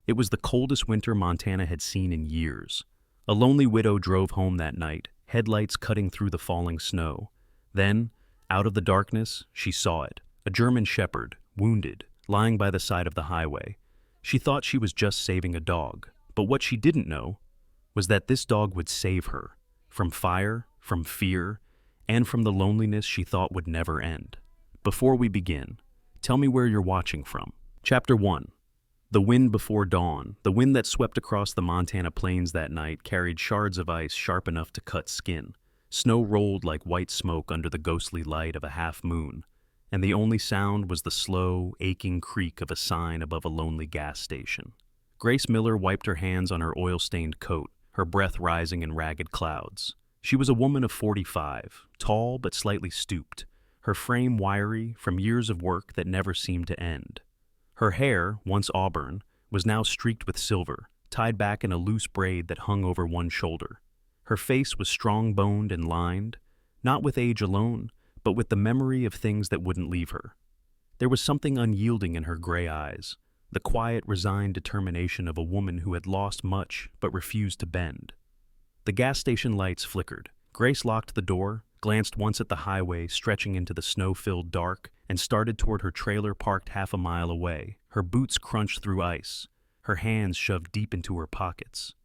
It was the coldest winter Montana had seen in years. A lonely widow drove home that night, headlights cutting through the falling snow. Then, out of the darkness, she saw it. A German shepherd, wounded, lying by the side of the highway. She thought she was just saving a dog, but what she didn't know was that this dog would save her. From fire, from fear, and from the loneliness she thought would never end. Before we begin, tell me where you're watching from. Chapter 1. The wind before dawn. The wind that swept across the Montana plains that night carried shards of ice sharp enough to cut skin. Snow rolled like white smoke under the ghostly light of a half moon, and the only sound was the slow, aching creak of a sign above a lonely gas station. Grace Miller wiped her hands on her oil-stained coat, her breath rising in ragged clouds. She was a woman of 45, tall but slightly stooped, her frame wiry from years of work that never seemed to end. Her hair, once auburn, was now streaked with silver, tied back in a loose braid that hung over one shoulder. Her face was strong-boned and lined, not with age alone, but with the memory of things that wouldn't leave her. There was something unyielding in her gray eyes, the quiet, resigned determination of a woman who had lost much but refused to bend. The gas station lights flickered. Grace locked the door, glanced once at the highway stretching into the snow-filled dark, and started toward her trailer parked half a mile away. Her boots crunched through ice, her hands shoved deep into her pockets.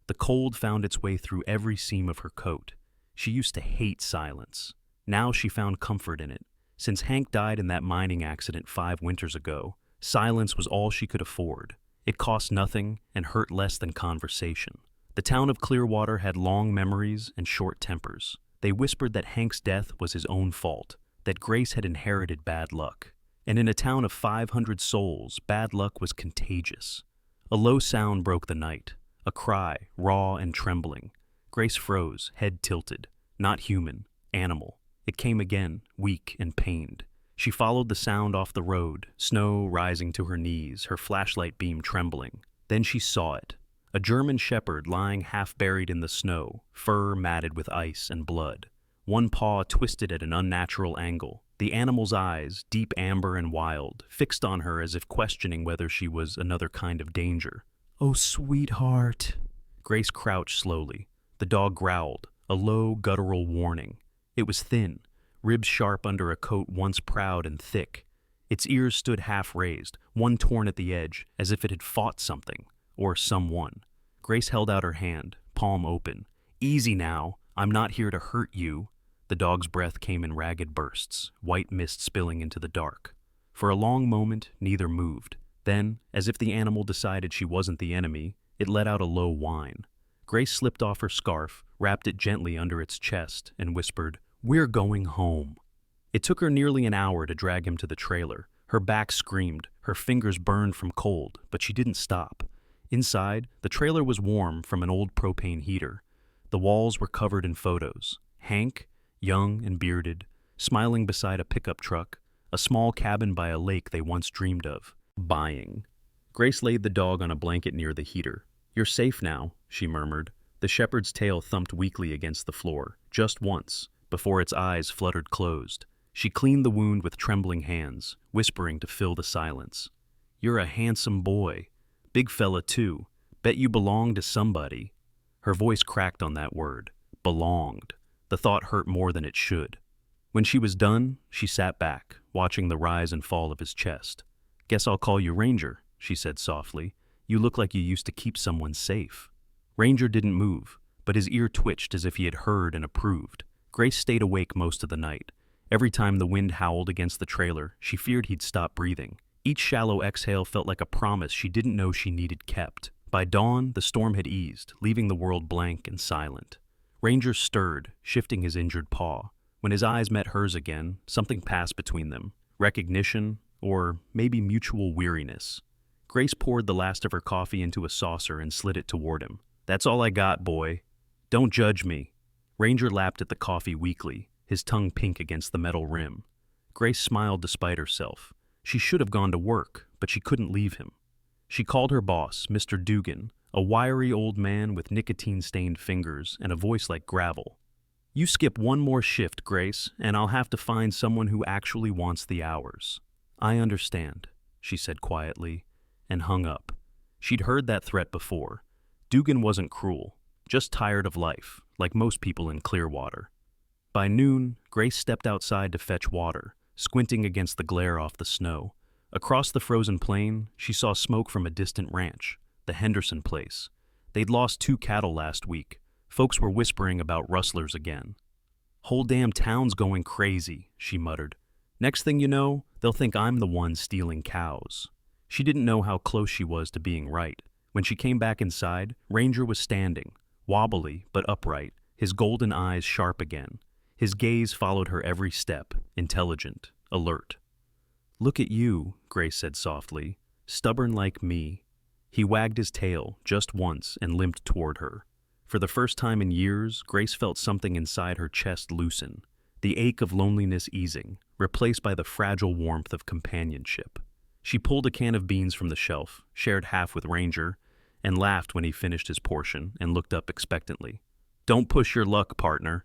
The cold found its way through every seam of her coat. She used to hate silence. Now she found comfort in it. Since Hank died in that mining accident 5 winters ago, silence was all she could afford. It cost nothing and hurt less than conversation. The town of Clearwater had long memories and short tempers. They whispered that Hank's death was his own fault, that Grace had inherited bad luck. And in a town of 500 souls, bad luck was contagious. A low sound broke the night, a cry, raw and trembling. Grace froze, head tilted. Not human, animal. It came again, weak and pained. She followed the sound off the road, snow rising to her knees, her flashlight beam trembling. Then she saw it. A German shepherd lying half buried in the snow, fur matted with ice and blood. One paw twisted at an unnatural angle. The animal's eyes, deep amber and wild, fixed on her as if questioning whether she was another kind of danger. "Oh, sweetheart." Grace crouched slowly. The dog growled, a low, guttural warning. It was thin, ribs sharp under a coat once proud and thick. Its ears stood half raised, one torn at the edge, as if it had fought something, or someone. Grace held out her hand, palm open. "Easy now, I'm not here to hurt you." The dog's breath came in ragged bursts, white mist spilling into the dark. For a long moment, neither moved. Then, as if the animal decided she wasn't the enemy, it let out a low whine. Grace slipped off her scarf, wrapped it gently under its chest, and whispered, "We're going home." It took her nearly an hour to drag him to the trailer. Her back screamed, her fingers burned from cold, but she didn't stop. Inside, the trailer was warm from an old propane heater. The walls were covered in photos. Hank, young and bearded, smiling beside a pickup truck, a small cabin by a lake they once dreamed of. Buying. Grace laid the dog on a blanket near the heater. "You're safe now," she murmured. The shepherd's tail thumped weakly against the floor, just once, before its eyes fluttered closed. She cleaned the wound with trembling hands, whispering to fill the silence. "You're a handsome boy. Big fella, too. Bet you belong to somebody." Her voice cracked on that word. Belonged. The thought hurt more than it should. When she was done, she sat back, watching the rise and fall of his chest. "Guess I'll call you Ranger," she said softly. "You look like you used to keep someone safe." Ranger didn't move, but his ear twitched as if he had heard and approved. Grace stayed awake most of the night. Every time the wind howled against the trailer, she feared he'd stop breathing. Each shallow exhale felt like a promise she didn't know she needed kept. By dawn, the storm had eased, leaving the world blank and silent. Ranger stirred, shifting his injured paw. When his eyes met hers again, something passed between them. Recognition, or maybe mutual weariness. Grace poured the last of her coffee into a saucer and slid it toward him. "That's all I got, boy. Don't judge me." Ranger lapped at the coffee weakly, his tongue pink against the metal rim. Grace smiled despite herself. She should have gone to work, but she couldn't leave him. She called her boss, Mr. Dugan, a wiry old man with nicotine-stained fingers and a voice like gravel. "You skip one more shift, Grace, and I'll have to find someone who actually wants the hours." "I understand," she said quietly, and hung up. She'd heard that threat before. Dugan wasn't cruel, just tired of life, like most people in Clearwater. By noon, Grace stepped outside to fetch water, squinting against the glare off the snow. Across the frozen plain, she saw smoke from a distant ranch, the Henderson place. They'd lost 2 cattle last week. Folks were whispering about rustlers again. "Whole damn town's going crazy," she muttered. "Next thing you know, they'll think I'm the one stealing cows." She didn't know how close she was to being right. When she came back inside, Ranger was standing, wobbly but upright, his golden eyes sharp again. His gaze followed her every step, intelligent, alert. "Look at you," Grace said softly, "stubborn like me." He wagged his tail just once and limped toward her. For the first time in years, Grace felt something inside her chest loosen, the ache of loneliness easing, replaced by the fragile warmth of companionship. She pulled a can of beans from the shelf, shared half with Ranger, and laughed when he finished his portion and looked up expectantly. "Don't push your luck, partner."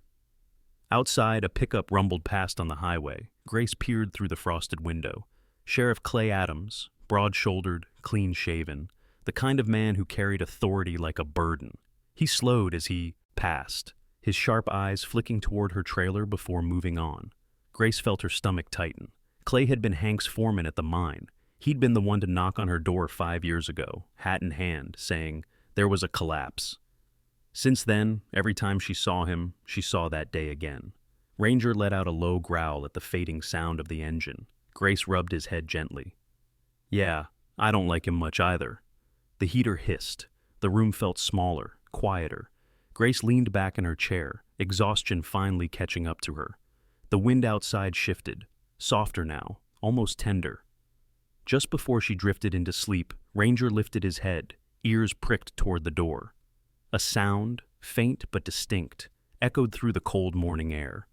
Outside, a pickup rumbled past on the highway. Grace peered through the frosted window. Sheriff Clay Adams, broad-shouldered, clean-shaven, the kind of man who carried authority like a burden. He slowed as he passed, his sharp eyes flicking toward her trailer before moving on. Grace felt her stomach tighten. Clay had been Hank's foreman at the mine. He'd been the one to knock on her door 5 years ago, hat in hand, saying there was a collapse. Since then, every time she saw him, she saw that day again. Ranger let out a low growl at the fading sound of the engine. Grace rubbed his head gently. "Yeah, I don't like him much either." The heater hissed. The room felt smaller, quieter. Grace leaned back in her chair, exhaustion finally catching up to her. The wind outside shifted, softer now, almost tender. Just before she drifted into sleep, Ranger lifted his head, ears pricked toward the door. A sound, faint but distinct, echoed through the cold morning air.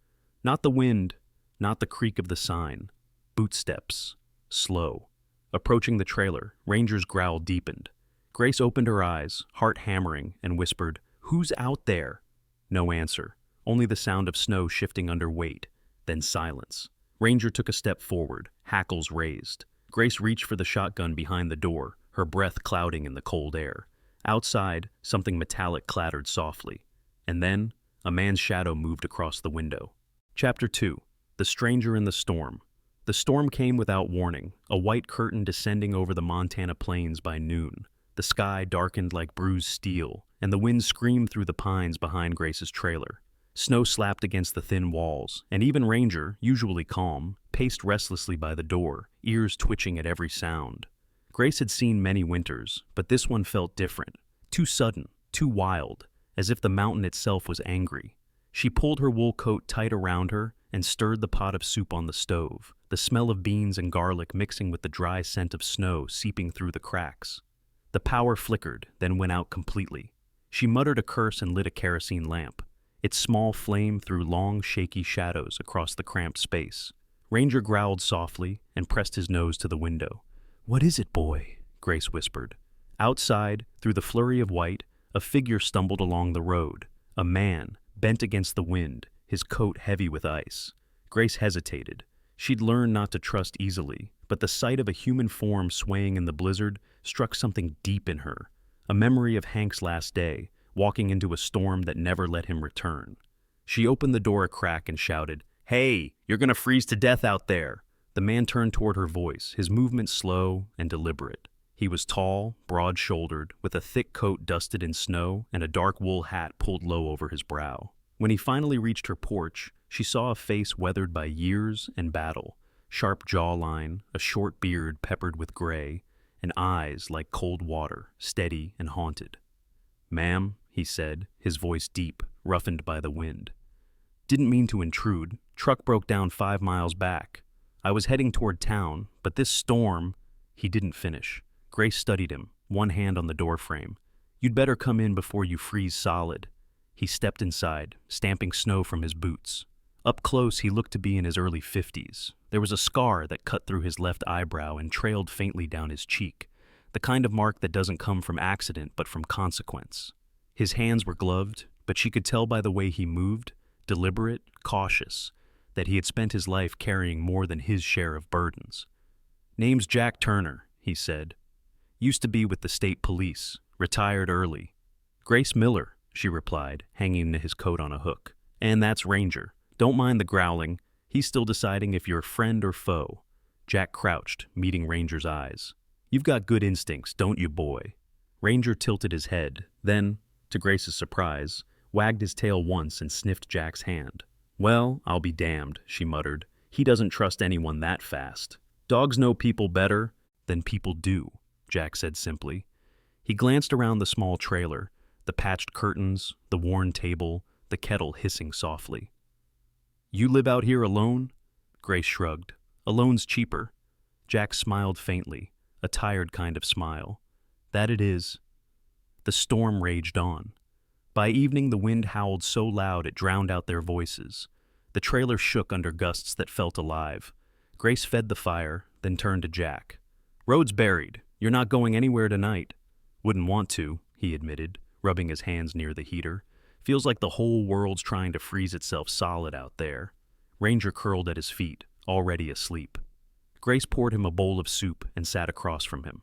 Not the wind, not the creak of the sign. Bootsteps, slow. Approaching the trailer, Ranger's growl deepened. Grace opened her eyes, heart hammering, and whispered, "Who's out there?" No answer, only the sound of snow shifting under weight, then silence. Ranger took a step forward, hackles raised. Grace reached for the shotgun behind the door, her breath clouding in the cold air. Outside, something metallic clattered softly. And then, a man's shadow moved across the window. Chapter 2. The Stranger in the Storm. The storm came without warning, a white curtain descending over the Montana plains by noon. The sky darkened like bruised steel, and the wind screamed through the pines behind Grace's trailer. Snow slapped against the thin walls, and even Ranger, usually calm, paced restlessly by the door, ears twitching at every sound. Grace had seen many winters, but this one felt different, too sudden, too wild, as if the mountain itself was angry. She pulled her wool coat tight around her and stirred the pot of soup on the stove, the smell of beans and garlic mixing with the dry scent of snow seeping through the cracks. The power flickered, then went out completely. She muttered a curse and lit a kerosene lamp. Its small flame threw long, shaky shadows across the cramped space. Ranger growled softly and pressed his nose to the window. "What is it, boy?" Grace whispered. Outside, through the flurry of white, a figure stumbled along the road. A man, bent against the wind, his coat heavy with ice. Grace hesitated. She'd learned not to trust easily, but the sight of a human form swaying in the blizzard struck something deep in her, a memory of Hank's last day, walking into a storm that never let him return. She opened the door a crack and shouted, "Hey, you're gonna freeze to death out there!" The man turned toward her voice, his movements slow and deliberate. He was tall, broad-shouldered, with a thick coat dusted in snow and a dark wool hat pulled low over his brow. When he finally reached her porch, she saw a face weathered by years and battle, sharp jawline, a short beard peppered with gray, and eyes like cold water, steady and haunted. "Ma'am," he said, his voice deep, roughened by the wind. "Didn't mean to intrude. Truck broke down 5 miles back. I was heading toward town, but this storm—" He didn't finish. Grace studied him, one hand on the doorframe. "You'd better come in before you freeze solid." He stepped inside, stamping snow from his boots. Up close, he looked to be in his early 50s. There was a scar that cut through his left eyebrow and trailed faintly down his cheek, the kind of mark that doesn't come from accident but from consequence. His hands were gloved, but she could tell by the way he moved, deliberate, cautious, that he had spent his life carrying more than his share of burdens. "Name's Jack Turner," he said. Used to be with the state police. Retired early. Grace Miller, she replied, hanging his coat on a hook. And that's Ranger. Don't mind the growling. He's still deciding if you're friend or foe. Jack crouched, meeting Ranger's eyes. You've got good instincts, don't you, boy? Ranger tilted his head, then, to Grace's surprise, wagged his tail once and sniffed Jack's hand. Well, I'll be damned, she muttered. He doesn't trust anyone that fast. Dogs know people better than people do, Jack said simply. He glanced around the small trailer, the patched curtains, the worn table, the kettle hissing softly. You live out here alone? Grace shrugged. Alone's cheaper. Jack smiled faintly, a tired kind of smile. That it is. The storm raged on. By evening, the wind howled so loud it drowned out their voices. The trailer shook under gusts that felt alive. Grace fed the fire, then turned to Jack. Road's buried. You're not going anywhere tonight. Wouldn't want to, he admitted, rubbing his hands near the heater. Feels like the whole world's trying to freeze itself solid out there. Ranger curled at his feet, already asleep. Grace poured him a bowl of soup and sat across from him.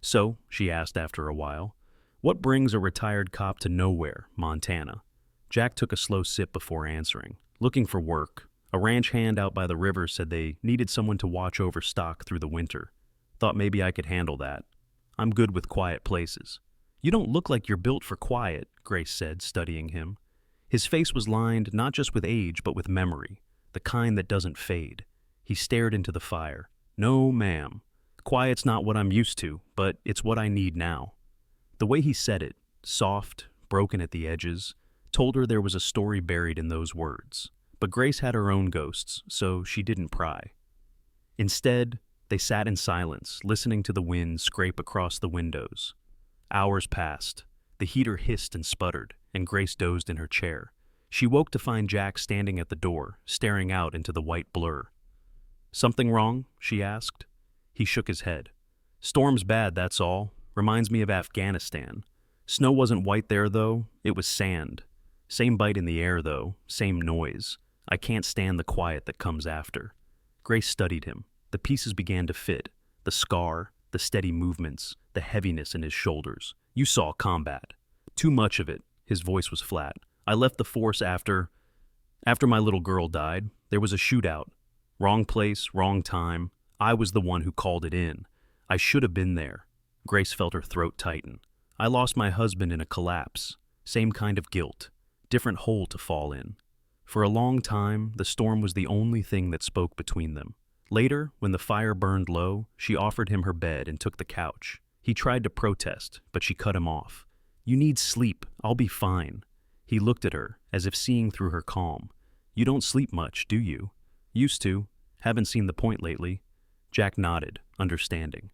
So, she asked after a while, what brings a retired cop to nowhere, Montana? Jack took a slow sip before answering. Looking for work. A ranch hand out by the river said they needed someone to watch over stock through the winter. Thought maybe I could handle that. I'm good with quiet places. You don't look like you're built for quiet, Grace said, studying him. His face was lined not just with age but with memory, the kind that doesn't fade. He stared into the fire. No, ma'am. Quiet's not what I'm used to, but it's what I need now. The way he said it, soft, broken at the edges, told her there was a story buried in those words. But Grace had her own ghosts, so she didn't pry. Instead, they sat in silence, listening to the wind scrape across the windows. Hours passed. The heater hissed and sputtered, and Grace dozed in her chair. She woke to find Jack standing at the door, staring out into the white blur. Something wrong? She asked. He shook his head. Storm's bad, that's all. Reminds me of Afghanistan. Snow wasn't white there, though. It was sand. Same bite in the air, though. Same noise. I can't stand the quiet that comes after. Grace studied him. The pieces began to fit. The scar, the steady movements, the heaviness in his shoulders. You saw combat. Too much of it. His voice was flat. I left the force after my little girl died. There was a shootout. Wrong place, wrong time. I was the one who called it in. I should have been there. Grace felt her throat tighten. I lost my husband in a collapse. Same kind of guilt. Different hole to fall in. For a long time, the storm was the only thing that spoke between them. Later, when the fire burned low, she offered him her bed and took the couch. He tried to protest, but she cut him off. You need sleep. I'll be fine. He looked at her, as if seeing through her calm. You don't sleep much, do you? Used to. Haven't seen the point lately. Jack nodded, understanding.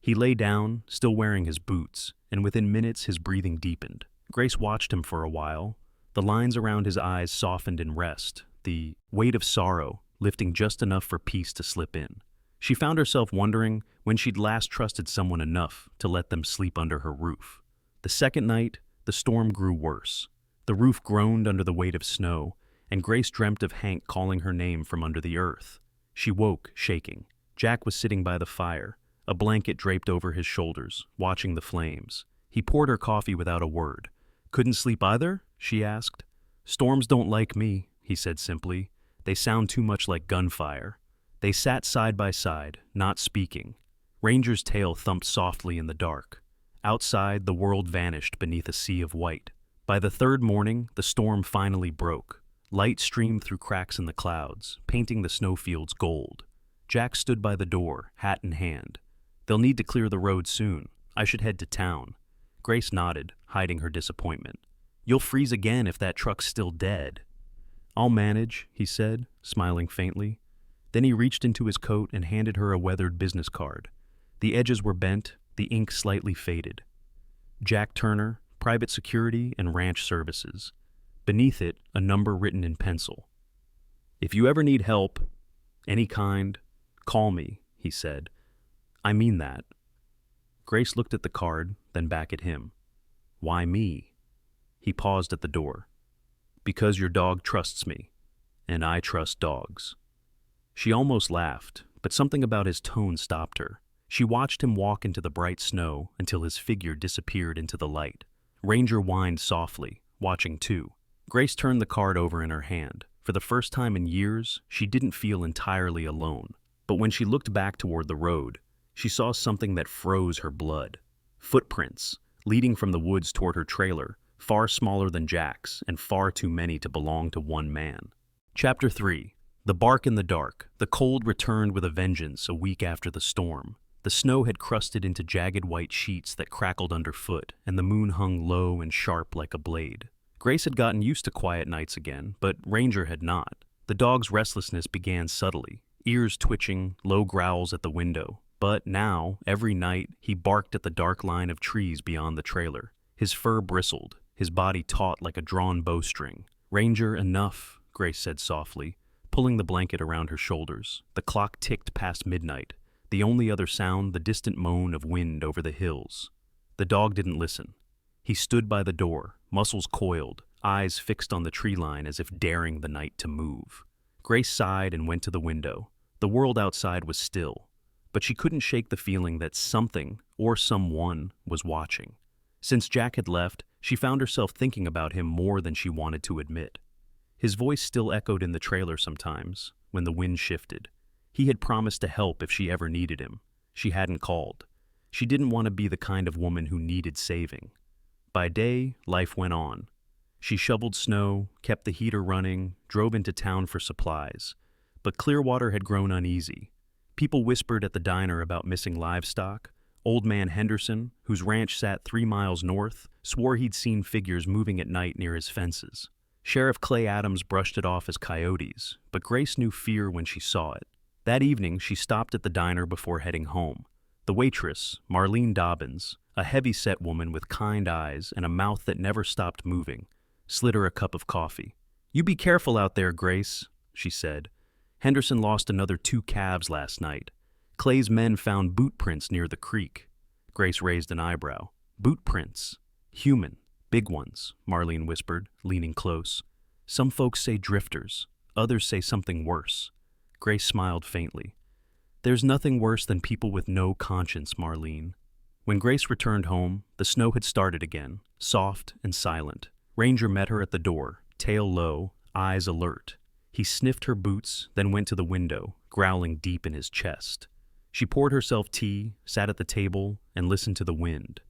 He lay down, still wearing his boots, and within minutes his breathing deepened. Grace watched him for a while. The lines around his eyes softened in rest, the weight of sorrow lifting just enough for peace to slip in. She found herself wondering when she'd last trusted someone enough to let them sleep under her roof. The second night, the storm grew worse. The roof groaned under the weight of snow, and Grace dreamt of Hank calling her name from under the earth. She woke, shaking. Jack was sitting by the fire, a blanket draped over his shoulders, watching the flames. He poured her coffee without a word. Couldn't sleep either? She asked. Storms don't like me, he said simply. They sound too much like gunfire. They sat side by side, not speaking. Ranger's tail thumped softly in the dark. Outside, the world vanished beneath a sea of white. By the third morning, the storm finally broke. Light streamed through cracks in the clouds, painting the snowfields gold. Jack stood by the door, hat in hand. They'll need to clear the road soon. I should head to town. Grace nodded, hiding her disappointment. You'll freeze again if that truck's still dead. I'll manage, he said, smiling faintly. Then he reached into his coat and handed her a weathered business card. The edges were bent, the ink slightly faded. Jack Turner, Private Security and Ranch Services. Beneath it, a number written in pencil. If you ever need help, any kind, call me, he said. I mean that. Grace looked at the card, then back at him. Why me? He paused at the door. Because your dog trusts me, and I trust dogs. She almost laughed, but something about his tone stopped her. She watched him walk into the bright snow until his figure disappeared into the light. Ranger whined softly, watching too. Grace turned the card over in her hand. For the first time in years, she didn't feel entirely alone. But when she looked back toward the road, she saw something that froze her blood. Footprints, leading from the woods toward her trailer, far smaller than Jack's and far too many to belong to one man. Chapter 3. The Bark in the Dark. The cold returned with a vengeance a week after the storm. The snow had crusted into jagged white sheets that crackled underfoot, and the moon hung low and sharp like a blade. Grace had gotten used to quiet nights again, but Ranger had not. The dog's restlessness began subtly, ears twitching, low growls at the window. But now, every night, he barked at the dark line of trees beyond the trailer. His fur bristled, his body taut like a drawn bowstring. "Ranger, enough," Grace said softly, pulling the blanket around her shoulders. The clock ticked past midnight. The only other sound, the distant moan of wind over the hills. The dog didn't listen. He stood by the door, muscles coiled, eyes fixed on the tree line as if daring the night to move. Grace sighed and went to the window. The world outside was still, but she couldn't shake the feeling that something, or someone, was watching. Since Jack had left, she found herself thinking about him more than she wanted to admit. His voice still echoed in the trailer sometimes, when the wind shifted. He had promised to help if she ever needed him. She hadn't called. She didn't want to be the kind of woman who needed saving. By day, life went on. She shoveled snow, kept the heater running, drove into town for supplies. But Clearwater had grown uneasy. People whispered at the diner about missing livestock. Old man Henderson, whose ranch sat 3 miles north, swore he'd seen figures moving at night near his fences. Sheriff Clay Adams brushed it off as coyotes, but Grace knew fear when she saw it. That evening, she stopped at the diner before heading home. The waitress, Marlene Dobbins, a heavy-set woman with kind eyes and a mouth that never stopped moving, slid her a cup of coffee. "You be careful out there, Grace," she said. "Henderson lost another 2 calves last night. Clay's men found boot prints near the creek." Grace raised an eyebrow. "Boot prints? Human, big ones," Marlene whispered, leaning close. "Some folks say drifters, others say something worse." Grace smiled faintly. "There's nothing worse than people with no conscience, Marlene." When Grace returned home, the snow had started again, soft and silent. Ranger met her at the door, tail low, eyes alert. He sniffed her boots, then went to the window, growling deep in his chest. She poured herself tea, sat at the table, and listened to the wind.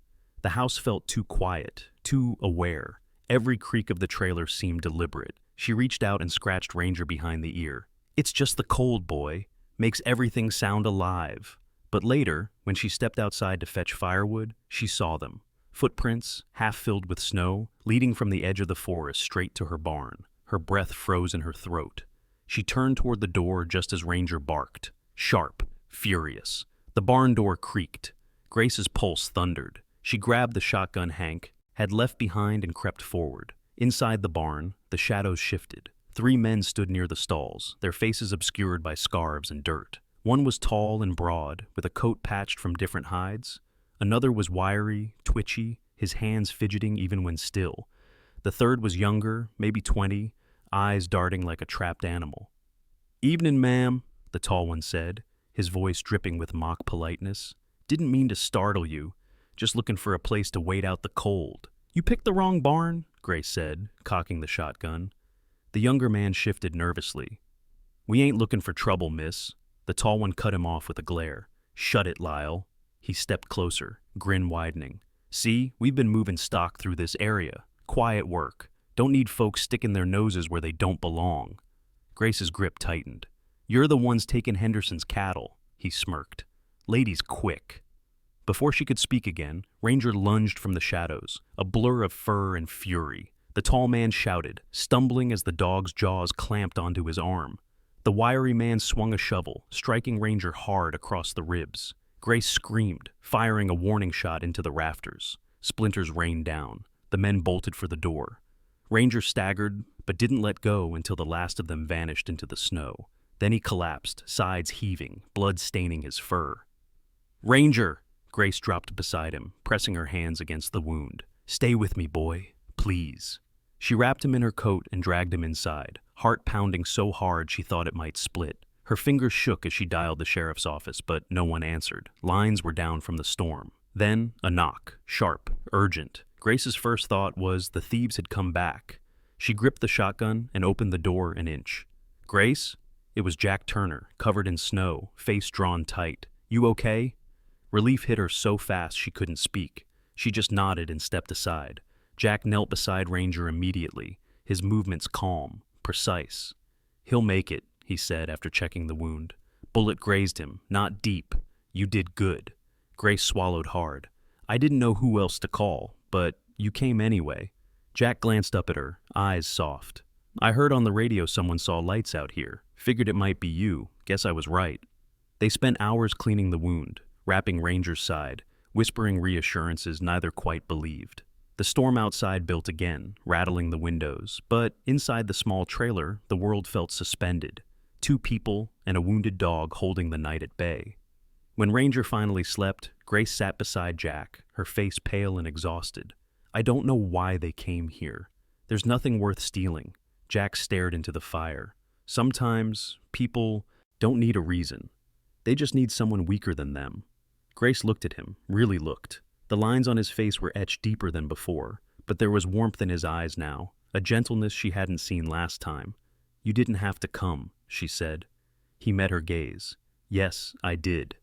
The house felt too quiet, too aware. Every creak of the trailer seemed deliberate. She reached out and scratched Ranger behind the ear. "It's just the cold, boy. Makes everything sound alive." But later, when she stepped outside to fetch firewood, she saw them. Footprints, half filled with snow, leading from the edge of the forest straight to her barn. Her breath froze in her throat. She turned toward the door just as Ranger barked. Sharp, furious. The barn door creaked. Grace's pulse thundered. She grabbed the shotgun Hank had left behind and crept forward. Inside the barn, the shadows shifted. 3 men stood near the stalls, their faces obscured by scarves and dirt. One was tall and broad, with a coat patched from different hides. Another was wiry, twitchy, his hands fidgeting even when still. The third was younger, maybe 20, eyes darting like a trapped animal. "Evening, ma'am," the tall one said, his voice dripping with mock politeness. "Didn't mean to startle you. Just looking for a place to wait out the cold." "You picked the wrong barn," Grace said, cocking the shotgun. The younger man shifted nervously. "We ain't looking for trouble, miss." The tall one cut him off with a glare. "Shut it, Lyle." He stepped closer, grin widening. "See, we've been moving stock through this area. Quiet work. Don't need folks sticking their noses where they don't belong." Grace's grip tightened. "You're the ones taking Henderson's cattle," he smirked. "Ladies, quick." Before she could speak again, Ranger lunged from the shadows, a blur of fur and fury. The tall man shouted, stumbling as the dog's jaws clamped onto his arm. The wiry man swung a shovel, striking Ranger hard across the ribs. Grace screamed, firing a warning shot into the rafters. Splinters rained down. The men bolted for the door. Ranger staggered, but didn't let go until the last of them vanished into the snow. Then he collapsed, sides heaving, blood staining his fur. "Ranger!" Grace dropped beside him, pressing her hands against the wound. "Stay with me, boy. Please." She wrapped him in her coat and dragged him inside, heart pounding so hard she thought it might split. Her fingers shook as she dialed the sheriff's office, but no one answered. Lines were down from the storm. Then, a knock, sharp, urgent. Grace's first thought was the thieves had come back. She gripped the shotgun and opened the door an inch. "Grace?" It was Jack Turner, covered in snow, face drawn tight. "You okay?" Relief hit her so fast she couldn't speak. She just nodded and stepped aside. Jack knelt beside Ranger immediately, his movements calm, precise. "He'll make it," he said after checking the wound. "Bullet grazed him, not deep. You did good." Grace swallowed hard. "I didn't know who else to call, but you came anyway." Jack glanced up at her, eyes soft. "I heard on the radio someone saw lights out here. Figured it might be you. Guess I was right." They spent hours cleaning the wound, wrapping Ranger's side, whispering reassurances neither quite believed. The storm outside built again, rattling the windows, but inside the small trailer, the world felt suspended. 2 people and a wounded dog holding the night at bay. When Ranger finally slept, Grace sat beside Jack, her face pale and exhausted. "I don't know why they came here. There's nothing worth stealing." Jack stared into the fire. "Sometimes people don't need a reason. They just need someone weaker than them." Grace looked at him, really looked. The lines on his face were etched deeper than before, but there was warmth in his eyes now, a gentleness she hadn't seen last time. "You didn't have to come," she said. He met her gaze. "Yes, I did."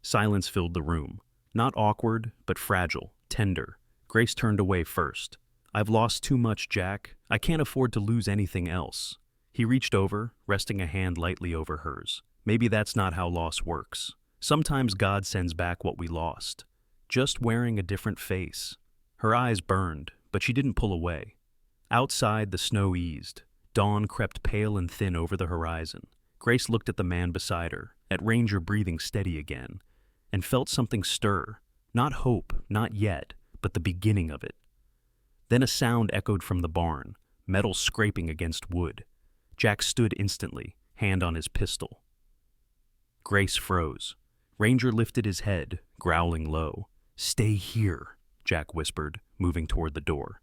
Silence filled the room. Not awkward, but fragile, tender. Grace turned away first. "I've lost too much, Jack. I can't afford to lose anything else." He reached over, resting a hand lightly over hers. "Maybe that's not how loss works. Sometimes God sends back what we lost. Just wearing a different face." Her eyes burned, but she didn't pull away. Outside, the snow eased. Dawn crept pale and thin over the horizon. Grace looked at the man beside her, at Ranger breathing steady again, and felt something stir. Not hope, not yet, but the beginning of it. Then a sound echoed from the barn, metal scraping against wood. Jack stood instantly, hand on his pistol. Grace froze. Ranger lifted his head, growling low. "Stay here," Jack whispered, moving toward the door.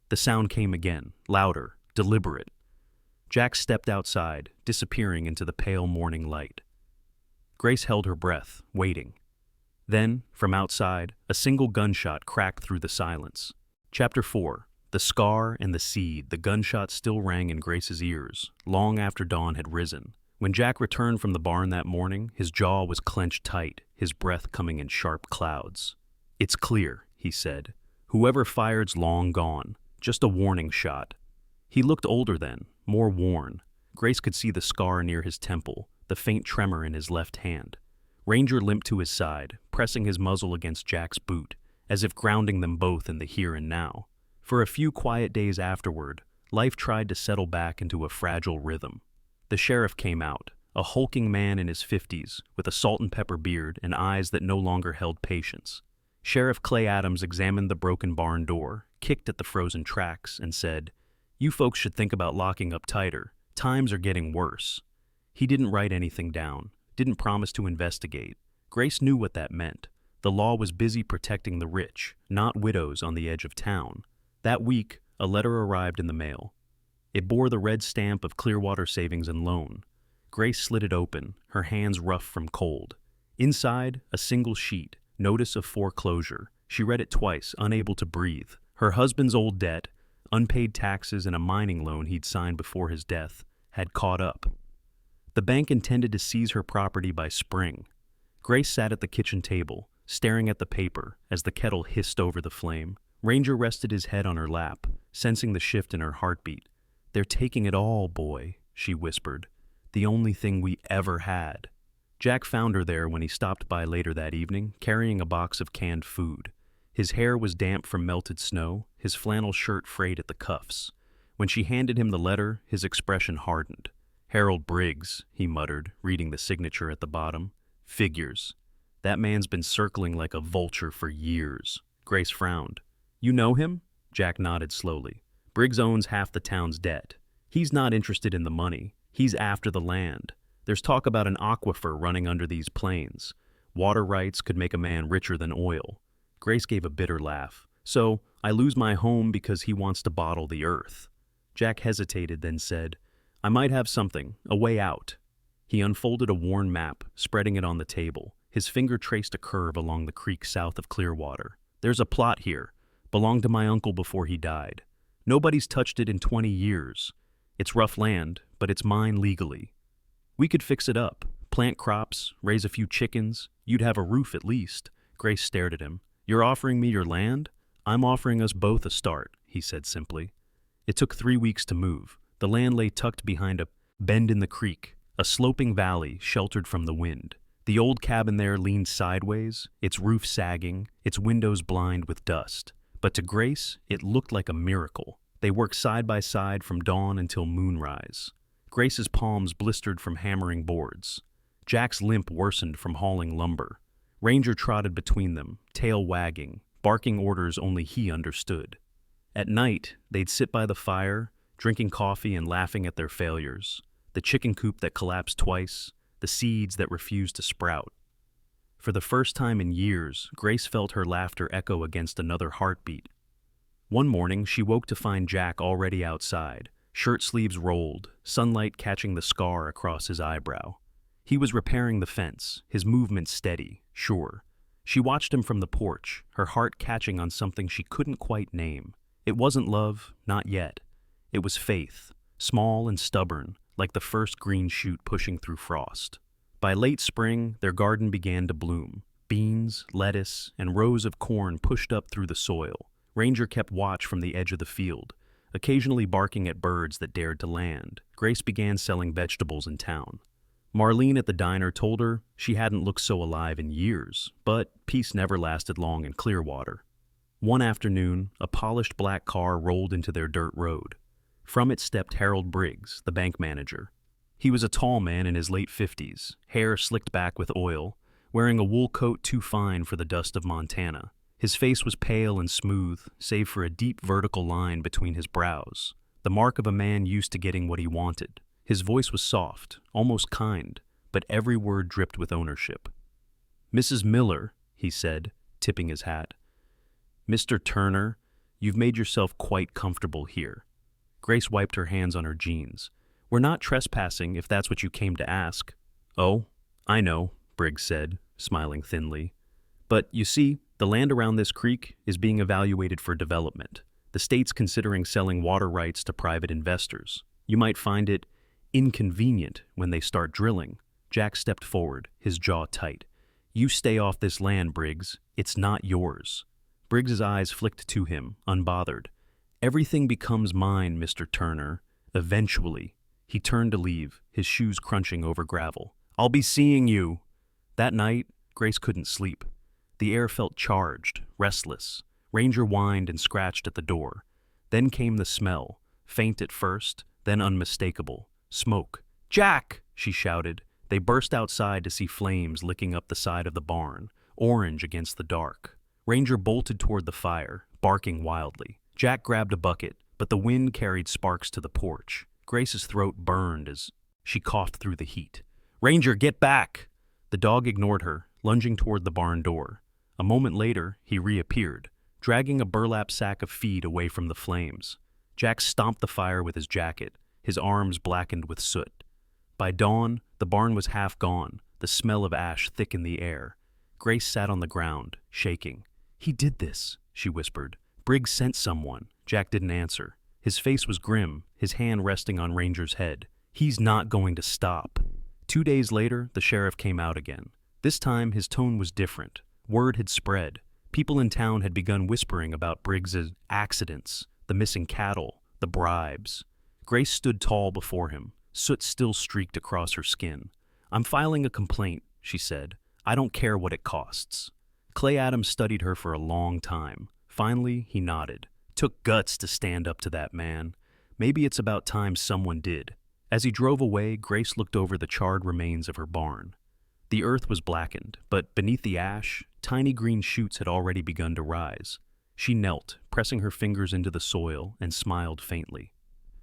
The sound came again, louder, deliberate. Jack stepped outside, disappearing into the pale morning light. Grace held her breath, waiting. Then, from outside, a single gunshot cracked through the silence. Chapter 4. The Scar and the Seed. The gunshot still rang in Grace's ears, long after dawn had risen. When Jack returned from the barn that morning, his jaw was clenched tight, his breath coming in sharp clouds. "It's clear," he said. "Whoever fired's long gone. Just a warning shot." He looked older then, more worn. Grace could see the scar near his temple, the faint tremor in his left hand. Ranger limped to his side, pressing his muzzle against Jack's boot, as if grounding them both in the here and now. For a few quiet days afterward, life tried to settle back into a fragile rhythm. The sheriff came out, a hulking man in his 50s, with a salt and pepper beard and eyes that no longer held patience. Sheriff Clay Adams examined the broken barn door, kicked at the frozen tracks, and said, "You folks should think about locking up tighter. Times are getting worse." He didn't write anything down, didn't promise to investigate. Grace knew what that meant. The law was busy protecting the rich, not widows on the edge of town. That week, a letter arrived in the mail. It bore the red stamp of Clearwater Savings and Loan. Grace slid it open, her hands rough from cold. Inside, a single sheet, notice of foreclosure. She read it twice, unable to breathe. Her husband's old debt, unpaid taxes and a mining loan he'd signed before his death, had caught up. The bank intended to seize her property by spring. Grace sat at the kitchen table, staring at the paper as the kettle hissed over the flame. Ranger rested his head on her lap, sensing the shift in her heartbeat. "They're taking it all, boy," she whispered. "The only thing we ever had." Jack found her there when he stopped by later that evening, carrying a box of canned food. His hair was damp from melted snow, his flannel shirt frayed at the cuffs. When she handed him the letter, his expression hardened. "Harold Briggs," he muttered, reading the signature at the bottom. "Figures. That man's been circling like a vulture for years." Grace frowned. "You know him?" Jack nodded slowly. "Briggs owns half the town's debt. He's not interested in the money. He's after the land. There's talk about an aquifer running under these plains. Water rights could make a man richer than oil." Grace gave a bitter laugh. "So, I lose my home because he wants to bottle the earth." Jack hesitated, then said, "I might have something, a way out." He unfolded a worn map, spreading it on the table. His finger traced a curve along the creek south of Clearwater. "There's a plot here. Belonged to my uncle before he died. Nobody's touched it in 20 years. It's rough land, but it's mine legally. We could fix it up, plant crops, raise a few chickens. You'd have a roof at least." Grace stared at him. "You're offering me your land? I'm offering us both a start," he said simply. It took 3 weeks to move. The land lay tucked behind a bend in the creek, a sloping valley sheltered from the wind. The old cabin there leaned sideways, its roof sagging, its windows blind with dust. But to Grace, it looked like a miracle. They worked side by side from dawn until moonrise. Grace's palms blistered from hammering boards. Jack's limp worsened from hauling lumber. Ranger trotted between them, tail wagging, barking orders only he understood. At night, they'd sit by the fire, drinking coffee and laughing at their failures. The chicken coop that collapsed twice, the seeds that refused to sprout. For the first time in years, Grace felt her laughter echo against another heartbeat. One morning, she woke to find Jack already outside, shirt sleeves rolled, sunlight catching the scar across his eyebrow. He was repairing the fence, his movement steady, sure. She watched him from the porch, her heart catching on something she couldn't quite name. It wasn't love, not yet. It was faith, small and stubborn, like the first green shoot pushing through frost. By late spring, their garden began to bloom. Beans, lettuce, and rows of corn pushed up through the soil. Ranger kept watch from the edge of the field, occasionally barking at birds that dared to land. Grace began selling vegetables in town. Marlene at the diner told her she hadn't looked so alive in years, but peace never lasted long in Clearwater. One afternoon, a polished black car rolled into their dirt road. From it stepped Harold Briggs, the bank manager. He was a tall man in his late 50s, hair slicked back with oil, wearing a wool coat too fine for the dust of Montana. His face was pale and smooth, save for a deep vertical line between his brows, the mark of a man used to getting what he wanted. His voice was soft, almost kind, but every word dripped with ownership. "Mrs. Miller," he said, tipping his hat. "Mr. Turner, you've made yourself quite comfortable here." Grace wiped her hands on her jeans. "We're not trespassing, if that's what you came to ask." "Oh, I know," Briggs said, smiling thinly. "But you see, the land around this creek is being evaluated for development. The state's considering selling water rights to private investors. You might find it inconvenient when they start drilling." Jack stepped forward, his jaw tight. "You stay off this land, Briggs. It's not yours." Briggs's eyes flicked to him, unbothered. "Everything becomes mine, Mr. Turner. Eventually." He turned to leave, his shoes crunching over gravel. "I'll be seeing you." That night, Grace couldn't sleep. The air felt charged, restless. Ranger whined and scratched at the door. Then came the smell, faint at first, then unmistakable. Smoke. "Jack!" she shouted. They burst outside to see flames licking up the side of the barn, orange against the dark. Ranger bolted toward the fire, barking wildly. Jack grabbed a bucket, but the wind carried sparks to the porch. Grace's throat burned as she coughed through the heat. "Ranger, get back!" The dog ignored her, lunging toward the barn door. A moment later, he reappeared, dragging a burlap sack of feed away from the flames. Jack stomped the fire with his jacket, his arms blackened with soot. By dawn, the barn was half gone, the smell of ash thick in the air. Grace sat on the ground, shaking. "He did this," she whispered. "Briggs sent someone." Jack didn't answer. His face was grim, his hand resting on Ranger's head. "He's not going to stop." 2 days later, the sheriff came out again. This time, his tone was different. Word had spread. People in town had begun whispering about Briggs's accidents, the missing cattle, the bribes. Grace stood tall before him, soot still streaked across her skin. "I'm filing a complaint," she said. "I don't care what it costs." Clay Adams studied her for a long time. Finally, he nodded. "Took guts to stand up to that man. Maybe it's about time someone did." As he drove away, Grace looked over the charred remains of her barn. The earth was blackened, but beneath the ash, tiny green shoots had already begun to rise. She knelt, pressing her fingers into the soil, and smiled faintly.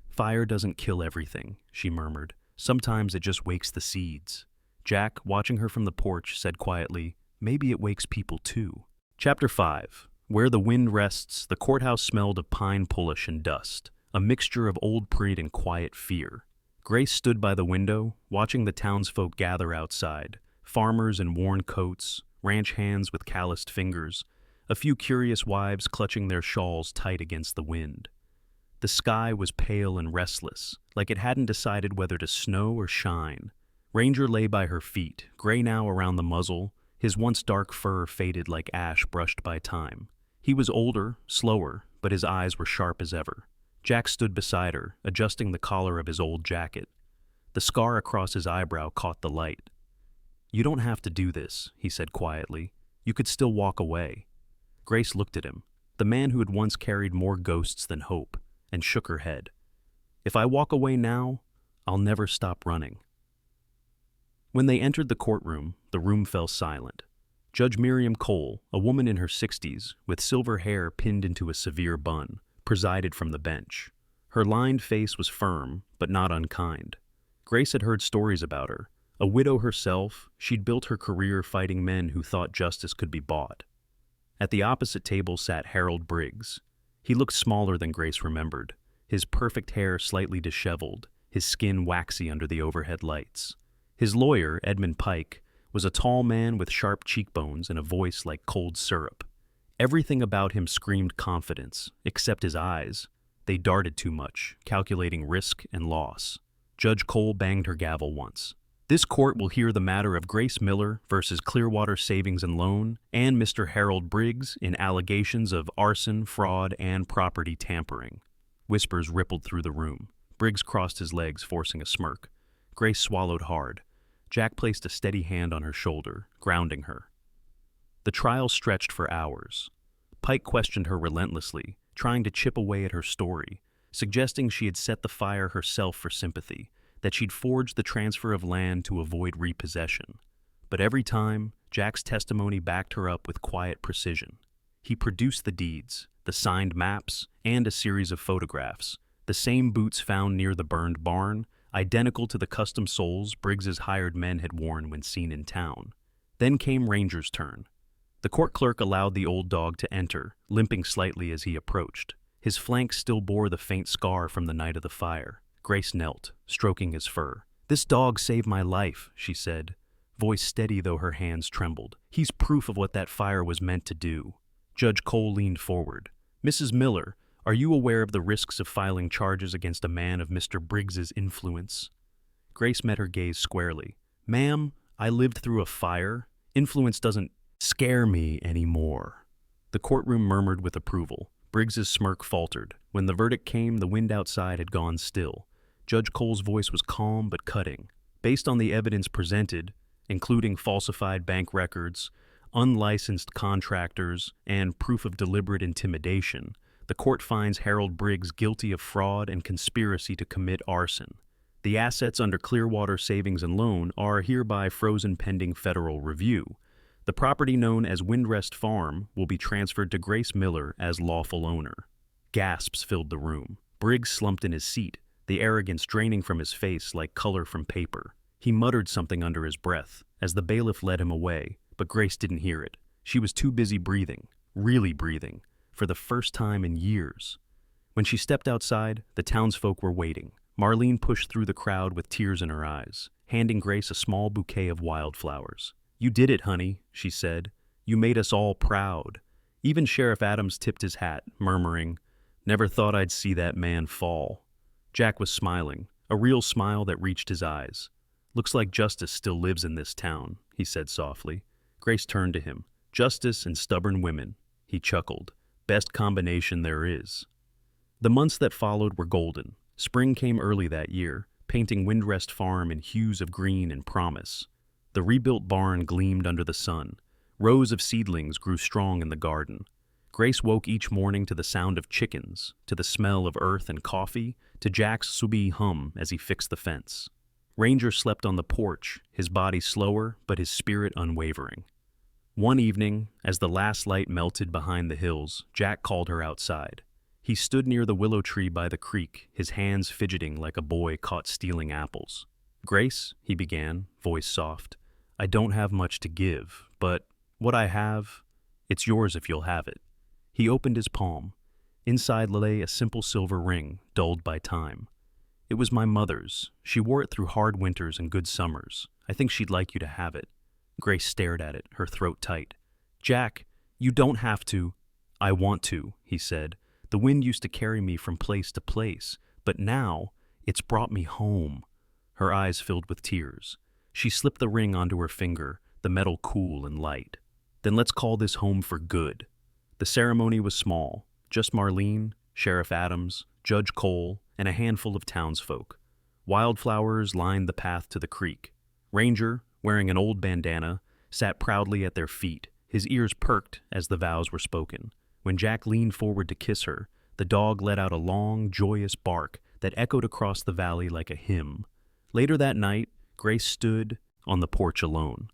"Fire doesn't kill everything," she murmured. "Sometimes it just wakes the seeds." Jack, watching her from the porch, said quietly, "Maybe it wakes people too." Chapter 5. Where the wind rests, the courthouse smelled of pine polish and dust, a mixture of old pride and quiet fear. Grace stood by the window, watching the townsfolk gather outside, farmers in worn coats, ranch hands with calloused fingers, a few curious wives clutching their shawls tight against the wind. The sky was pale and restless, like it hadn't decided whether to snow or shine. Ranger lay by her feet, gray now around the muzzle, his once dark fur faded like ash brushed by time. He was older, slower, but his eyes were sharp as ever. Jack stood beside her, adjusting the collar of his old jacket. The scar across his eyebrow caught the light. "You don't have to do this," he said quietly. "You could still walk away." Grace looked at him, the man who had once carried more ghosts than hope, and shook her head. "If I walk away now, I'll never stop running." When they entered the courtroom, the room fell silent. Judge Miriam Cole, a woman in her 60s, with silver hair pinned into a severe bun, presided from the bench. Her lined face was firm, but not unkind. Grace had heard stories about her. A widow herself, she'd built her career fighting men who thought justice could be bought. At the opposite table sat Harold Briggs. He looked smaller than Grace remembered, his perfect hair slightly disheveled, his skin waxy under the overhead lights. His lawyer, Edmund Pike, was a tall man with sharp cheekbones and a voice like cold syrup. Everything about him screamed confidence, except his eyes. They darted too much, calculating risk and loss. Judge Cole banged her gavel once. "This court will hear the matter of Grace Miller versus Clearwater Savings and Loan and Mr. Harold Briggs in allegations of arson, fraud, and property tampering." Whispers rippled through the room. Briggs crossed his legs, forcing a smirk. Grace swallowed hard. Jack placed a steady hand on her shoulder, grounding her. The trial stretched for hours. Pike questioned her relentlessly, trying to chip away at her story, suggesting she had set the fire herself for sympathy, that she'd forged the transfer of land to avoid repossession. But every time, Jack's testimony backed her up with quiet precision. He produced the deeds, the signed maps, and a series of photographs, the same boots found near the burned barn, identical to the custom soles Briggs's hired men had worn when seen in town. Then came Ranger's turn. The court clerk allowed the old dog to enter, limping slightly as he approached. His flanks still bore the faint scar from the night of the fire. Grace knelt, stroking his fur. "This dog saved my life," she said, voice steady though her hands trembled. "He's proof of what that fire was meant to do." Judge Cole leaned forward. "Mrs. Miller, are you aware of the risks of filing charges against a man of Mr. Briggs's influence?" Grace met her gaze squarely. "Ma'am, I lived through a fire. Influence doesn't scare me anymore." The courtroom murmured with approval. Briggs's smirk faltered. When the verdict came, the wind outside had gone still. Judge Cole's voice was calm but cutting. "Based on the evidence presented, including falsified bank records, unlicensed contractors, and proof of deliberate intimidation, the court finds Harold Briggs guilty of fraud and conspiracy to commit arson. The assets under Clearwater Savings and Loan are hereby frozen pending federal review. The property known as Windrest Farm will be transferred to Grace Miller as lawful owner." Gasps filled the room. Briggs slumped in his seat, the arrogance draining from his face like color from paper. He muttered something under his breath as the bailiff led him away, but Grace didn't hear it. She was too busy breathing, really breathing, for the first time in years. When she stepped outside, the townsfolk were waiting. Marlene pushed through the crowd with tears in her eyes, handing Grace a small bouquet of wildflowers. "You did it, honey," she said. "You made us all proud." Even Sheriff Adams tipped his hat, murmuring, "Never thought I'd see that man fall." Jack was smiling, a real smile that reached his eyes. "Looks like justice still lives in this town," he said softly. Grace turned to him. "Justice and stubborn women," he chuckled. "Best combination there is." The months that followed were golden. Spring came early that year, painting Windrest Farm in hues of green and promise. The rebuilt barn gleamed under the sun. Rows of seedlings grew strong in the garden. Grace woke each morning to the sound of chickens, to the smell of earth and coffee, to Jack's subi hum as he fixed the fence. Ranger slept on the porch, his body slower but his spirit unwavering. One evening, as the last light melted behind the hills, Jack called her outside. He stood near the willow tree by the creek, his hands fidgeting like a boy caught stealing apples. "Grace," he began, voice soft, "I don't have much to give, but what I have, it's yours if you'll have it." He opened his palm. Inside lay a simple silver ring, dulled by time. It was my mother's. She wore it through hard winters and good summers. I think she'd like you to have it." Grace stared at it, her throat tight. "Jack, you don't have to." "I want to," he said. "The wind used to carry me from place to place, but now it's brought me home." Her eyes filled with tears. She slipped the ring onto her finger, the metal cool and light. "Then let's call this home for good." The ceremony was small, just Marlene, Sheriff Adams, Judge Cole, and a handful of townsfolk. Wildflowers lined the path to the creek. Ranger, wearing an old bandana, sat proudly at their feet, his ears perked as the vows were spoken. When Jack leaned forward to kiss her, the dog let out a long, joyous bark that echoed across the valley like a hymn. Later that night, Grace stood on the porch alone.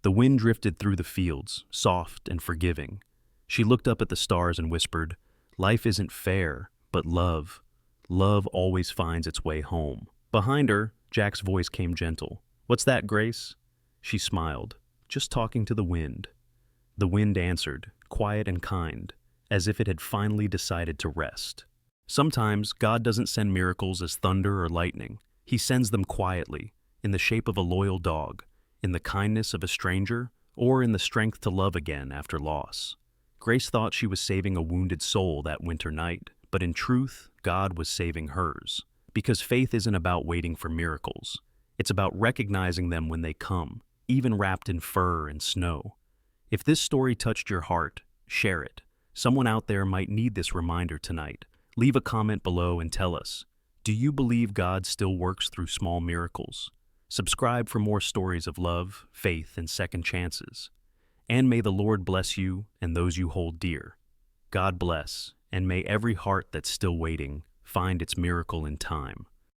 The wind drifted through the fields, soft and forgiving. She looked up at the stars and whispered, "Life isn't fair, but love always finds its way home." Behind her, Jack's voice came gentle. "What's that, Grace?" She smiled. "Just talking to the wind." The wind answered, quiet and kind, as if it had finally decided to rest. Sometimes God doesn't send miracles as thunder or lightning. He sends them quietly, in the shape of a loyal dog, in the kindness of a stranger, or in the strength to love again after loss. Grace thought she was saving a wounded soul that winter night, but in truth, God was saving hers. Because faith isn't about waiting for miracles. It's about recognizing them when they come, even wrapped in fur and snow. If this story touched your heart, share it. Someone out there might need this reminder tonight. Leave a comment below and tell us, do you believe God still works through small miracles? Subscribe for more stories of love, faith, and second chances. And may the Lord bless you and those you hold dear. God bless, and may every heart that's still waiting find its miracle in time.